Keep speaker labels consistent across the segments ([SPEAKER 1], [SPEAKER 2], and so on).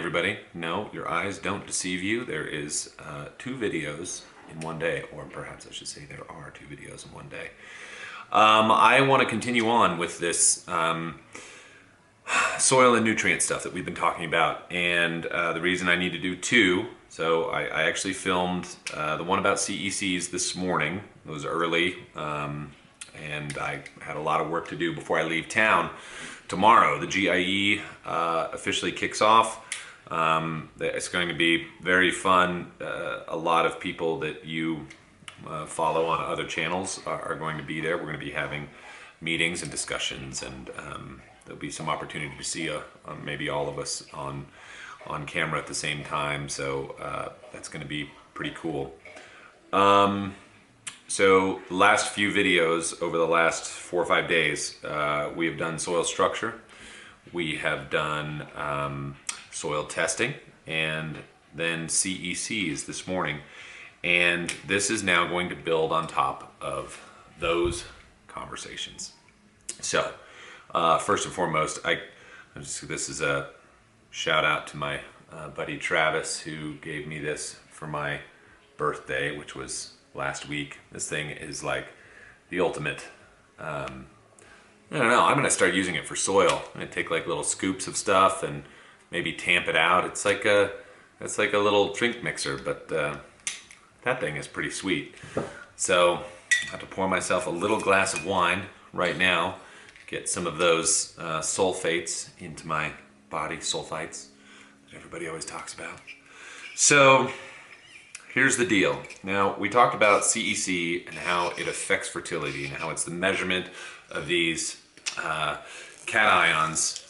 [SPEAKER 1] everybody. No, your eyes don't deceive you. There is 2 videos in one day, or perhaps I should say there are 2 videos in one day. I want to continue on with this soil and nutrient stuff that we've been talking about, and the reason I need to do 2, so I actually filmed the one about CECs this morning. It was early, and I had a lot of work to do before I leave town. Tomorrow, the GIE officially kicks off. It's going to be very fun. A lot of people that you follow on other channels are going to be there. We're going to be having meetings and discussions, and there'll be some opportunity to see maybe all of us on camera at the same time. So that's going to be pretty cool. So the last few videos over the last 4 or 5 days, we have done soil structure, we have done soil testing, and then CECs this morning. And this is now going to build on top of those conversations. So first and foremost, this is a shout out to my buddy Travis, who gave me this for my birthday, which was last week. This thing is like the ultimate, I don't know, I'm gonna start using it for soil. I'm gonna take like little scoops of stuff and maybe tamp it out. It's like a little drink mixer, but that thing is pretty sweet. So I have to pour myself a little glass of wine right now, get some of those sulfates into my body, sulfites that everybody always talks about. So here's the deal. Now, we talked about CEC and how it affects fertility and how it's the measurement of these cations,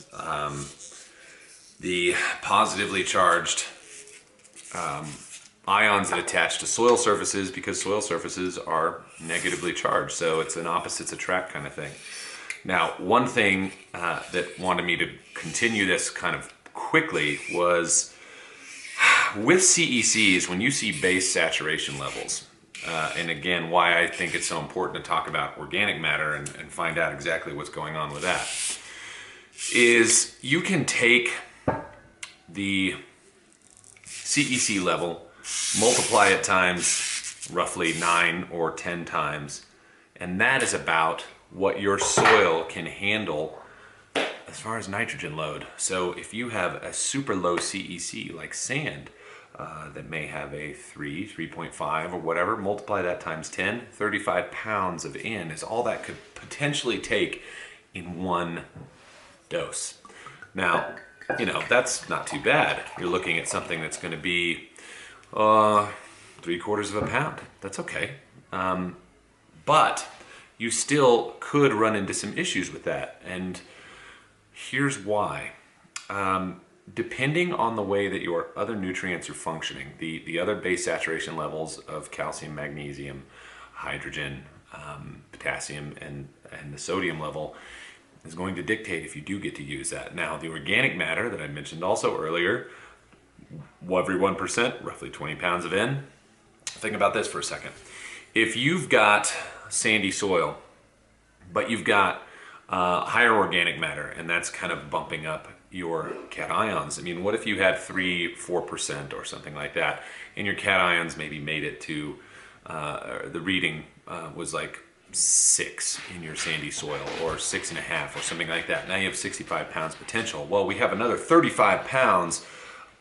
[SPEAKER 1] the positively charged ions that attach to soil surfaces, because soil surfaces are negatively charged. So it's an opposites attract kind of thing. Now, one thing that wanted me to continue this kind of quickly was with CECs, when you see base saturation levels, and again, why I think it's so important to talk about organic matter and find out exactly what's going on with that, is you can take the CEC level, multiply it times roughly 9 or 10 times, and that is about what your soil can handle as far as nitrogen load. So if you have a super low CEC like sand, that may have a 3.5 or whatever, multiply that times 10, 35 pounds of N is all that could potentially take in one dose. Now, you know, that's not too bad. You're looking at something that's going to be 3/4 of a pound. That's okay. But you still could run into some issues with that. And here's why. Depending on the way that your other nutrients are functioning, the other base saturation levels of calcium, magnesium, hydrogen, potassium, and the sodium level is going to dictate if you do get to use that. Now, the organic matter that I mentioned also earlier, every 1%, roughly 20 pounds of N. Think about this for a second. If you've got sandy soil, but you've got higher organic matter, and that's kind of bumping up your cations. I mean, what if you had 3-4% or something like that, and your cations maybe made it to, the reading was like 6 in your sandy soil, or 6.5 or something like that. Now you have 65 pounds potential. Well, we have another 35 pounds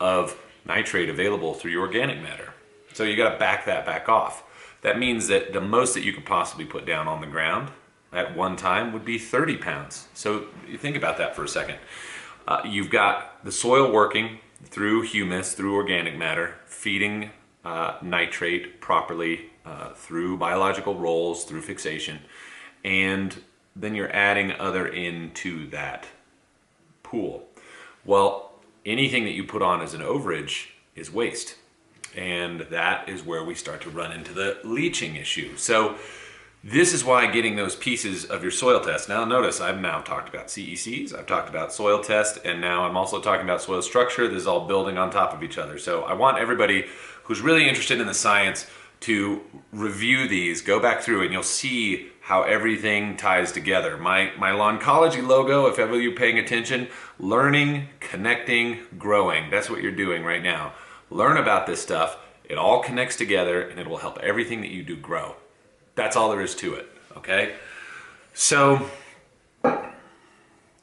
[SPEAKER 1] of nitrate available through your organic matter. So you got to back that back off. That means that the most that you could possibly put down on the ground at one time would be 30 pounds. So you think about that for a second. You've got the soil working through humus, through organic matter, feeding nitrate properly through biological roles, through fixation, and then you're adding other into that pool. Well, anything that you put on as an overage is waste. And that is where we start to run into the leaching issue. So this is why getting those pieces of your soil test. Now notice I've now talked about CECs, I've talked about soil test, and now I'm also talking about soil structure. This is all building on top of each other. So I want everybody who's really interested in the science to review these, go back through, and you'll see how everything ties together. My Lawncology logo, if ever you're paying attention, learning, connecting, growing. That's what you're doing right now. Learn about this stuff. It all connects together and it will help everything that you do grow. That's all there is to it, okay? So,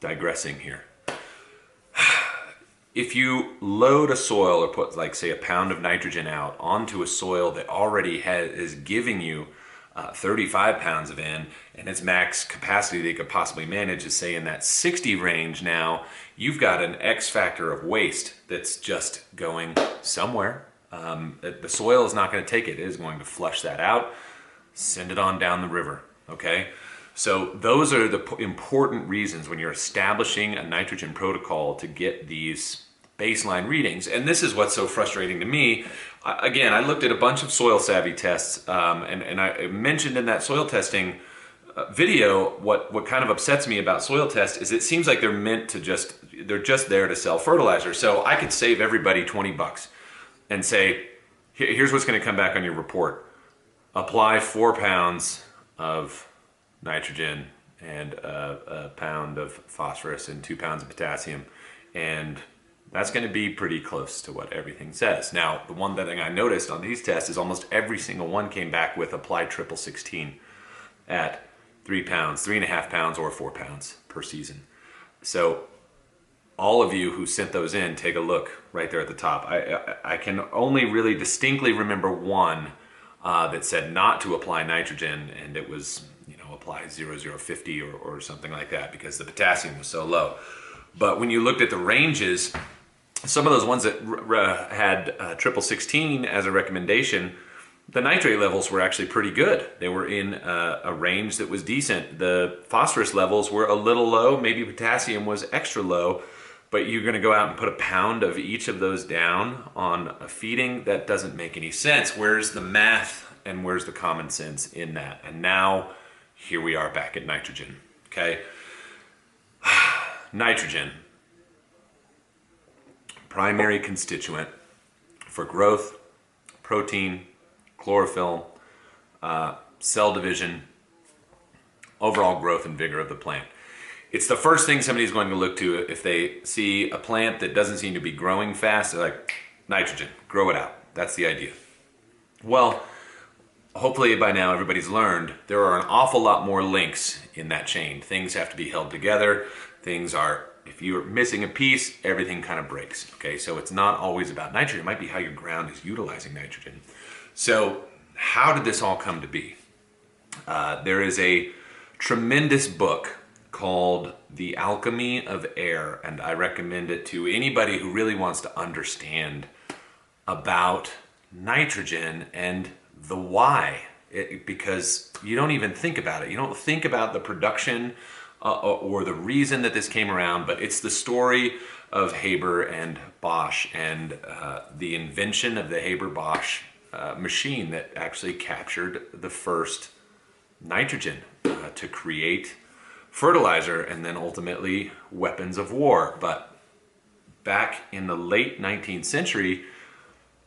[SPEAKER 1] digressing here. If you load a soil or put, like, say, a pound of nitrogen out onto a soil that already is giving you 35 pounds of N, and its max capacity they could possibly manage is, say, in that 60 range now, you've got an X factor of waste that's just going somewhere. The soil is not going to take it. It is going to flush that out, send it on down the river, okay? So those are the important reasons when you're establishing a nitrogen protocol to get these baseline readings. And this is what's so frustrating to me. Again, I looked at a bunch of soil savvy tests, and I mentioned in that soil testing video, what kind of upsets me about soil tests is it seems like they're meant to they're just there to sell fertilizer. So I could save everybody 20 bucks and say, here's what's going to come back on your report. Apply 4 pounds of nitrogen and a pound of phosphorus and 2 pounds of potassium, and that's going to be pretty close to what everything says. Now, the one thing I noticed on these tests is almost every single one came back with apply triple 16 at 3 pounds, 3.5 pounds, or 4 pounds per season. So all of you who sent those in, take a look right there at the top. I can only really distinctly remember one that said not to apply nitrogen, and it was, apply 0050 or something like that because the potassium was so low. But when you looked at the ranges, some of those ones that had triple 16 as a recommendation, the nitrate levels were actually pretty good. They were in a range that was decent. The phosphorus levels were a little low, maybe potassium was extra low, but you're gonna go out and put a pound of each of those down on a feeding? That doesn't make any sense. Where's the math and where's the common sense in that? And now, here we are back at nitrogen, okay? Nitrogen, primary constituent for growth, protein, chlorophyll, cell division, overall growth and vigor of the plant. It's the first thing somebody's going to look to if they see a plant that doesn't seem to be growing fast. They're like, nitrogen, grow it out. That's the idea. Well, hopefully by now everybody's learned there are an awful lot more links in that chain. Things have to be held together. If you're missing a piece, everything kind of breaks, okay? So it's not always about nitrogen. It might be how your ground is utilizing nitrogen. So how did this all come to be? There is a tremendous book called The Alchemy of Air, and I recommend it to anybody who really wants to understand about nitrogen and the why, because you don't even think about it. You don't think about the production or the reason that this came around, but it's the story of Haber and Bosch and the invention of the Haber-Bosch machine that actually captured the first nitrogen to create fertilizer and then ultimately weapons of war. But back in the late 19th century,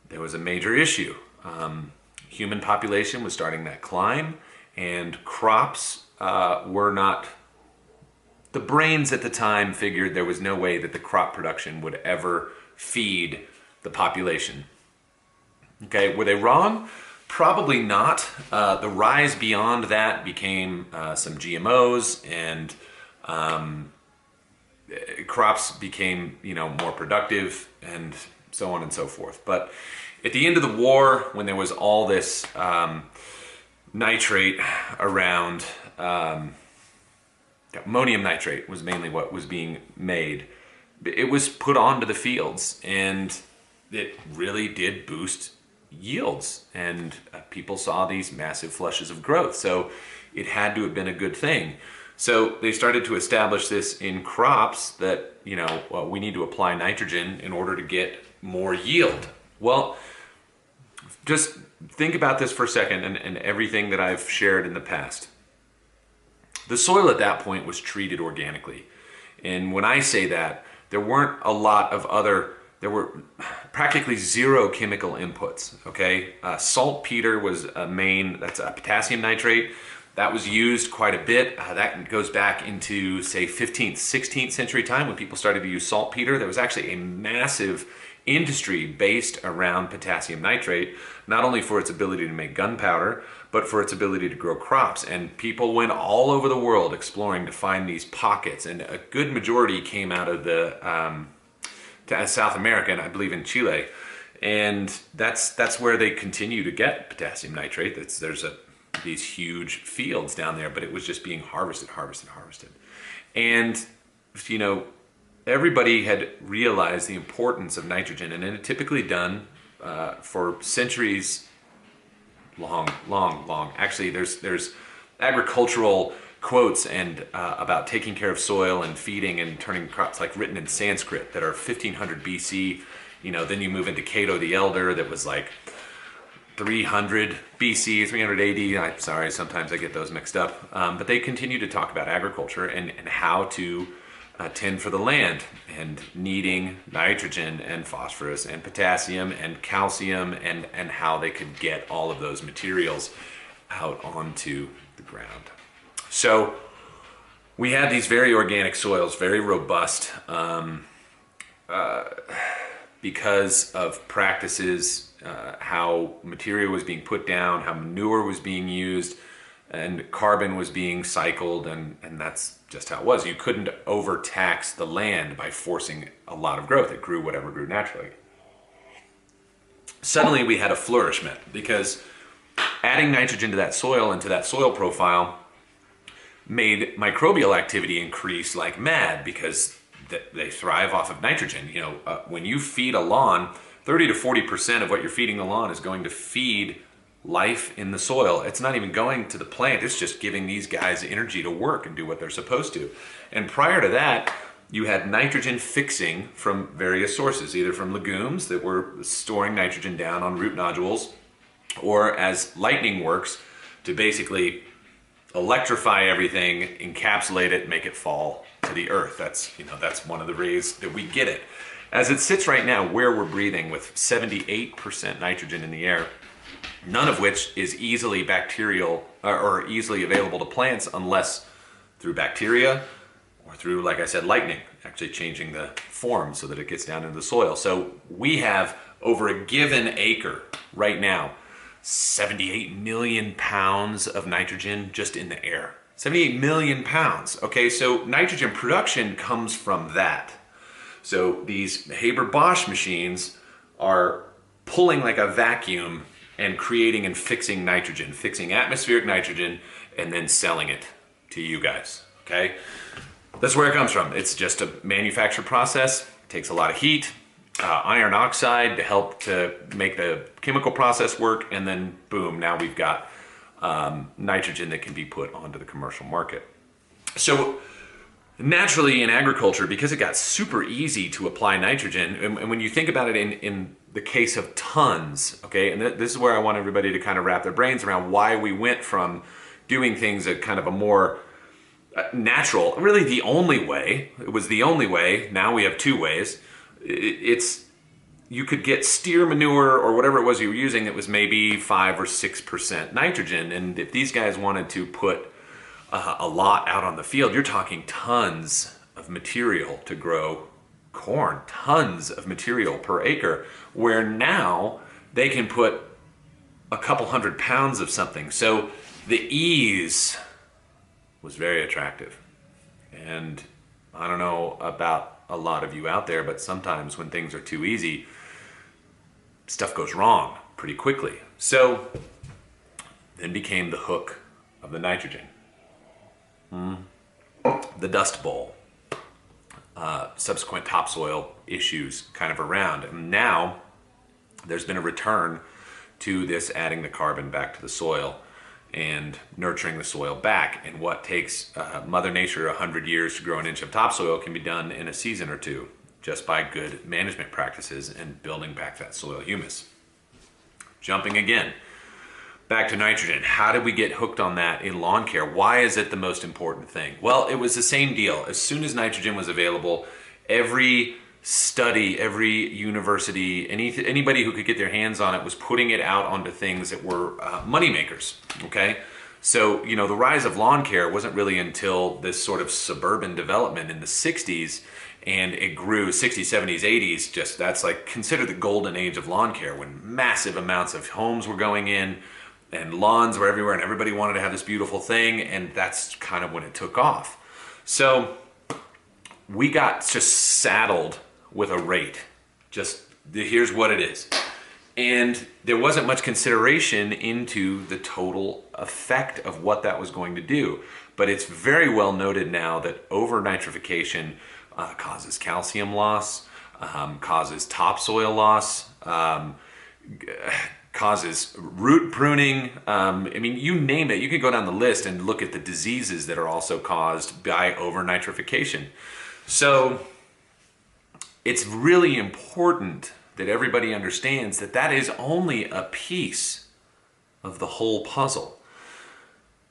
[SPEAKER 1] there was a major issue. Human population was starting that climb, and crops were not... The brains at the time figured there was no way that the crop production would ever feed the population. Okay, were they wrong? Probably not. The rise beyond that became some GMOs, and crops became, more productive, and so on and so forth. But at the end of the war, when there was all this nitrate around, ammonium nitrate was mainly what was being made. It was put onto the fields, and it really did boost yields, and people saw these massive flushes of growth. So it had to have been a good thing. So they started to establish this in crops that, we need to apply nitrogen in order to get more yield. Well, just think about this for a second and everything that I've shared in the past. The soil at that point was treated organically. And when I say that, there weren't a lot of there were practically zero chemical inputs, okay? Saltpeter was a main, that's a potassium nitrate. That was used quite a bit. That goes back into, say, 15th, 16th century time when people started to use saltpeter. There was actually a massive industry based around potassium nitrate, not only for its ability to make gunpowder, but for its ability to grow crops. And people went all over the world exploring to find these pockets. And a good majority came out of the South America, and I believe in Chile. And that's where they continue to get potassium nitrate. There's these huge fields down there, but it was just being harvested. And, you know, everybody had realized the importance of nitrogen, and it had typically done for centuries long. Actually, there's agricultural quotes and about taking care of soil and feeding and turning crops, like written in Sanskrit, that are 1500 BC. You know, then you move into Cato the Elder, that was like 300 BC, 300 AD. I'm sorry, sometimes I get those mixed up. But they continue to talk about agriculture and how to tend for the land, and needing nitrogen and phosphorus and potassium and calcium, and how they could get all of those materials out onto the ground. So we had these very organic soils, very robust, because of practices, how material was being put down, how manure was being used, and carbon was being cycled, and that's just how it was. You couldn't overtax the land by forcing a lot of growth. It grew whatever grew naturally. Suddenly we had a flourishment, because adding nitrogen to that soil and to that soil profile made microbial activity increase like mad, because they thrive off of nitrogen. You know, when you feed a lawn, 30 to 40% of what you're feeding the lawn is going to feed life in the soil. It's not even going to the plant. It's just giving these guys energy to work and do what they're supposed to. And prior to that, you had nitrogen fixing from various sources, either from legumes that were storing nitrogen down on root nodules, or as lightning works, to basically electrify everything, encapsulate it, make it fall to the earth. That's one of the ways that we get it. As it sits right now, where we're breathing with 78% nitrogen in the air, none of which is easily bacterial or easily available to plants unless through bacteria or through, like I said, lightning, actually changing the form so that it gets down into the soil. So we have, over a given acre right now, 78 million pounds of nitrogen just in the air. 78 million pounds. Okay, so nitrogen production comes from that. So these Haber-Bosch machines are pulling like a vacuum and creating and fixing nitrogen, fixing atmospheric nitrogen, and then selling it to you guys, okay? That's where it comes from. It's just a manufactured process. It takes a lot of heat, iron oxide to help to make the chemical process work, and then boom, now we've got nitrogen that can be put onto the commercial market. So naturally in agriculture, because it got super easy to apply nitrogen, and when you think about it in the case of tons, okay, and this is where I want everybody to kind of wrap their brains around why we went from doing things at kind of a more natural, really the only way, it was the only way, now we have two ways. You could get steer manure or whatever it was you were using that was maybe 5 or 6% nitrogen, and if these guys wanted to put a lot out on the field, you're talking tons of material to grow corn, tons of material per acre, where now they can put a couple 100 pounds of something. So the ease was very attractive. And I don't know about a lot of you out there, but sometimes when things are too easy, stuff goes wrong pretty quickly. So then became the hook of the nitrogen. The Dust Bowl, subsequent topsoil issues kind of around. And now there's been a return to this, adding the carbon back to the soil and nurturing the soil back. And what takes Mother Nature 100 years to grow an inch of topsoil can be done in a season or two, just by good management practices and building back that soil humus. Jumping again, back to nitrogen. How did we get hooked on that in lawn care? Why is it the most important thing? Well, it was the same deal. As soon as nitrogen was available, every study, every university, anybody who could get their hands on it was putting it out onto things that were money makers, okay? So, you know, the rise of lawn care wasn't really until this sort of suburban development in the 60s, and it grew 60s, 70s, 80s. Just that's like considered the golden age of lawn care, when massive amounts of homes were going in and lawns were everywhere and everybody wanted to have this beautiful thing, and that's kind of when it took off. So we got just saddled with a rate. Just here's what it is. And there wasn't much consideration into the total effect of what that was going to do. But it's very well noted now that over-nitrification causes calcium loss, causes topsoil loss, causes root pruning. I mean, you name it. You can go down the list and look at the diseases that are also caused by over-nitrification. So it's really important that everybody understands that that is only a piece of the whole puzzle.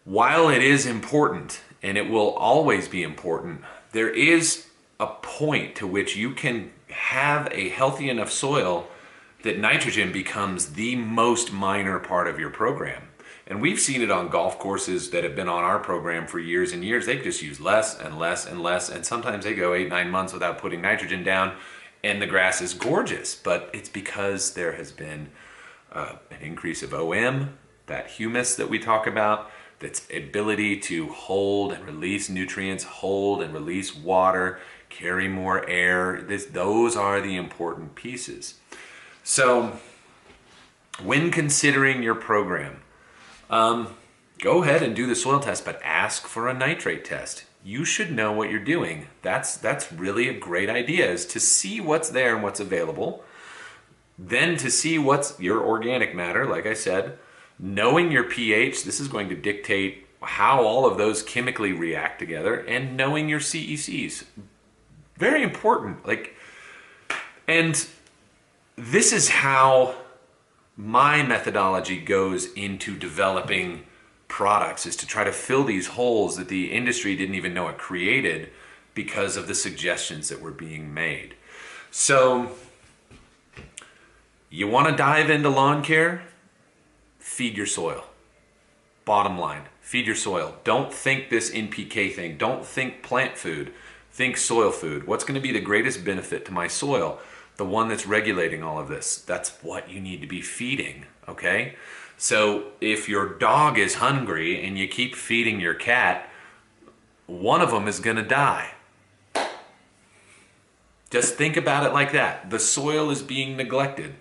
[SPEAKER 1] While it is important, and it will always be important, there is a point to which you can have a healthy enough soil that nitrogen becomes the most minor part of your program. And we've seen it on golf courses that have been on our program for years and years. They just use less and less and less, and sometimes they go 8-9 months without putting nitrogen down, and the grass is gorgeous. But it's because there has been an increase of OM, that humus that we talk about, that's ability to hold and release nutrients, hold and release water, carry more air. Those are the important pieces. So when considering your program, go ahead and do the soil test, but ask for a nitrate test. You should know what you're doing. That's really a great idea, is to see what's there and what's available. Then to see what's your organic matter, like I said. Knowing your pH, this is going to dictate how all of those chemically react together, and knowing your CECs. Very important. And this is how my methodology goes into developing products, is to try to fill these holes that the industry didn't even know it created because of the suggestions that were being made. So you want to dive into lawn care? Feed your soil. Bottom line, feed your soil. Don't think this NPK thing. Don't think plant food. Think soil food. What's going to be the greatest benefit to my soil? The one that's regulating all of this. That's what you need to be feeding, okay? So if your dog is hungry and you keep feeding your cat, one of them is going to die. Just think about it like that. The soil is being neglected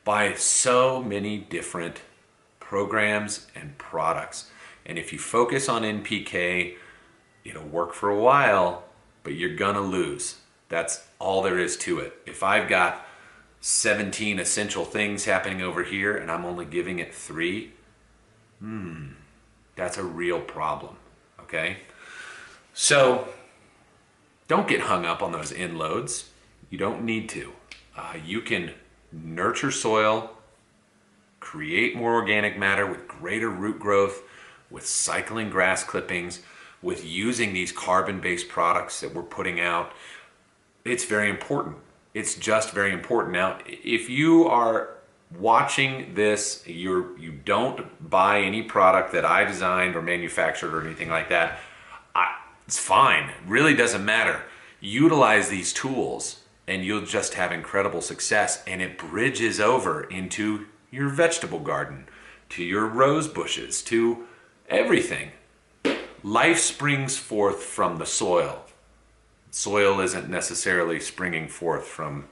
[SPEAKER 1] by so many different programs and products. And if you focus on NPK, it'll work for a while, but you're gonna lose. That's all there is to it. If I've got 17 essential things happening over here and I'm only giving it 3, that's a real problem, okay? So don't get hung up on those N loads. You don't need to. You can nurture soil, create more organic matter with greater root growth, with cycling grass clippings, with using these carbon-based products that we're putting out. It's very important. It's just very important. Now, if you are watching this, you don't buy any product that I designed or manufactured or anything like that, it's fine. It really doesn't matter. Utilize these tools and you'll just have incredible success, and it bridges over into your vegetable garden, to your rose bushes, to everything. Life springs forth from the soil. Soil isn't necessarily springing forth from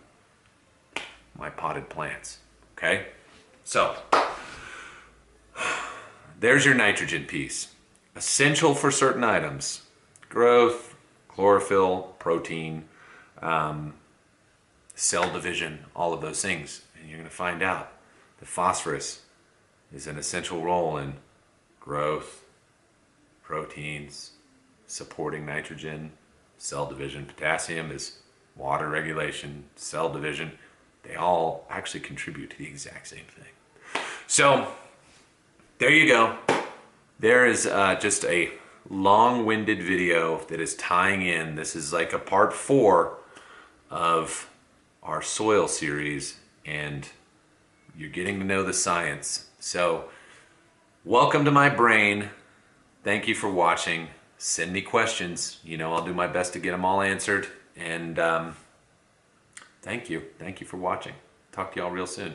[SPEAKER 1] my potted plants, okay? So, there's your nitrogen piece. Essential for certain items: growth, chlorophyll, protein, cell division, all of those things. And you're going to find out that phosphorus is an essential role in growth, proteins, supporting nitrogen, cell division. Potassium is water regulation, cell division. They all actually contribute to the exact same thing. So there you go. There is just a long-winded video that is tying in. This is like a part 4 of our soil series, and you're getting to know the science. So welcome to my brain. Thank you for watching. Send me questions. You know, I'll do my best to get them all answered. And thank you. Thank you for watching. Talk to y'all real soon.